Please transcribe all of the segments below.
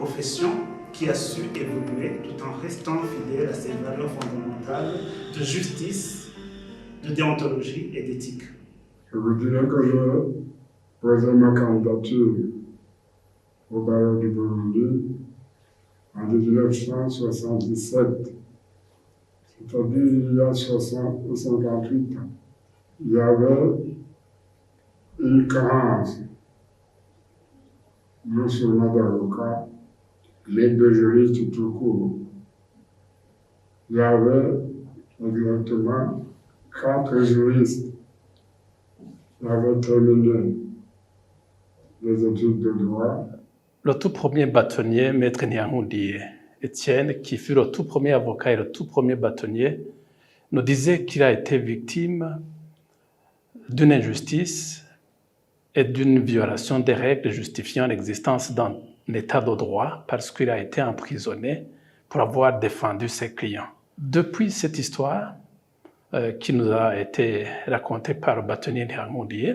profession qui a su évoluer tout en restant fidèle à ses valeurs fondamentales de justice, de déontologie et d'éthique. Je vous dirais que j'ai posé ma candidature au barreau du Burundi en 1977, c'est-à-dire il y a 58 ans. Il y avait une carence, non seulement d'avocats, mais de juristes tout court. Il y avait exactement 4 juristes qui avaient terminé les études de droit. Le tout premier bâtonnier, Maître Niangoundi Étienne, qui fut le tout premier avocat et le tout premier bâtonnier, nous disait qu'il a été victime d'une injustice et d'une violation des règles justifiant l'existence d'un état de droit parce qu'il a été emprisonné pour avoir défendu ses clients. Depuis cette histoire qui nous a été racontée par le bâtonnier Niangoundi,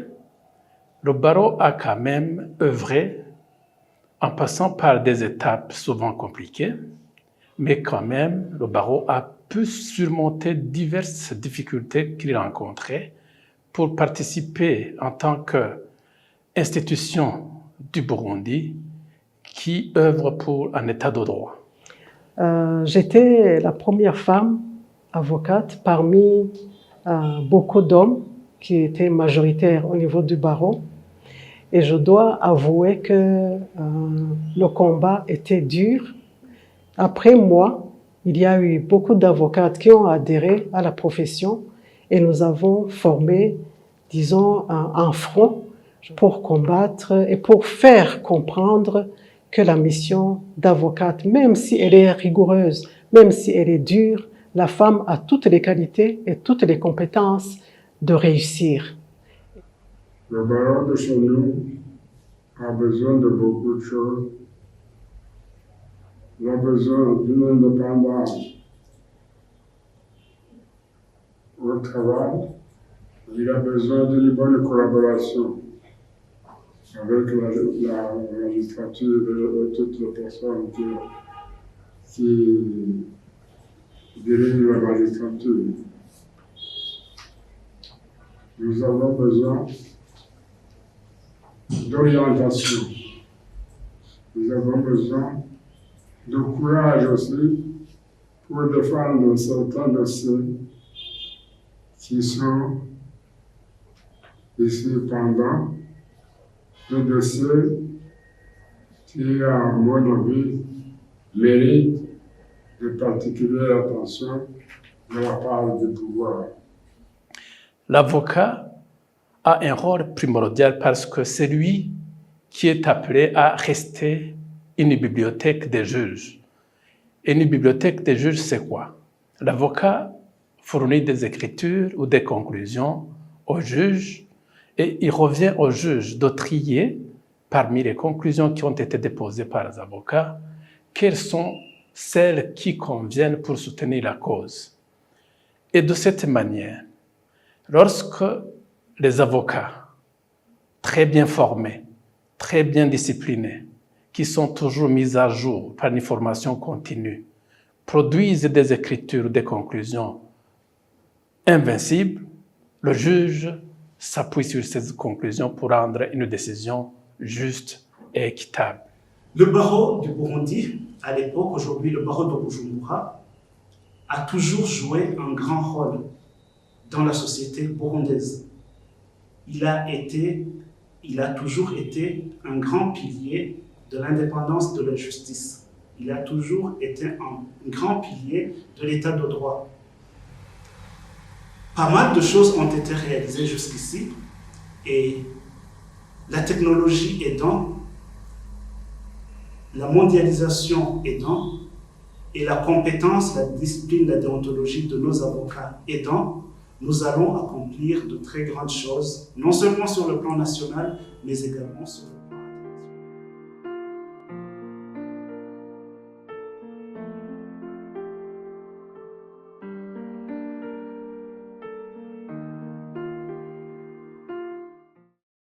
le barreau a quand même œuvré en passant par des étapes souvent compliquées, mais quand même, le barreau a pu surmonter diverses difficultés qu'il rencontrait pour participer en tant qu'institution du Burundi qui œuvre pour un état de droit. J'étais la première femme avocate parmi beaucoup d'hommes qui étaient majoritaires au niveau du barreau. Et je dois avouer que le combat était dur. Après moi, il y a eu beaucoup d'avocates qui ont adhéré à la profession et nous avons formé, disons, un front pour combattre et pour faire comprendre que la mission d'avocate, même si elle est rigoureuse, même si elle est dure, la femme a toutes les qualités et toutes les compétences de réussir. Le barreau de chez nous a besoin de beaucoup de choses. Il a besoin d'une indépendance au travail. Il a besoin d'une bonne collaboration avec la magistrature et toutes les personnes qui dirigent la magistrature. Nous avons besoin d'orientation. Nous avons besoin de courage aussi pour défendre certains dossiers qui sont ici pendant des dossiers qui, à mon avis, méritent de particulière attention de la part du pouvoir. L'avocat a un rôle primordial parce que c'est lui qui est appelé à rester une bibliothèque des juges. Et une bibliothèque des juges, c'est quoi? L'avocat fournit des écritures ou des conclusions au juge et il revient au juge de trier parmi les conclusions qui ont été déposées par les avocats, quelles sont celles qui conviennent pour soutenir la cause. Et de cette manière, lorsque les avocats, très bien formés, très bien disciplinés, qui sont toujours mis à jour par une formation continue, produisent des écritures, des conclusions invincibles, le juge s'appuie sur ces conclusions pour rendre une décision juste et équitable. Le barreau du Burundi, à l'époque, aujourd'hui le barreau de Bujumbura, a toujours joué un grand rôle dans la société burundaise. Il a toujours été un grand pilier de l'indépendance de la justice. Il a toujours été un grand pilier de l'état de droit. Pas mal de choses ont été réalisées jusqu'ici et la technologie aidant, la mondialisation aidant et la compétence, la discipline, la déontologie de nos avocats aidant, nous allons accomplir de très grandes choses, non seulement sur le plan national, mais également sur le plan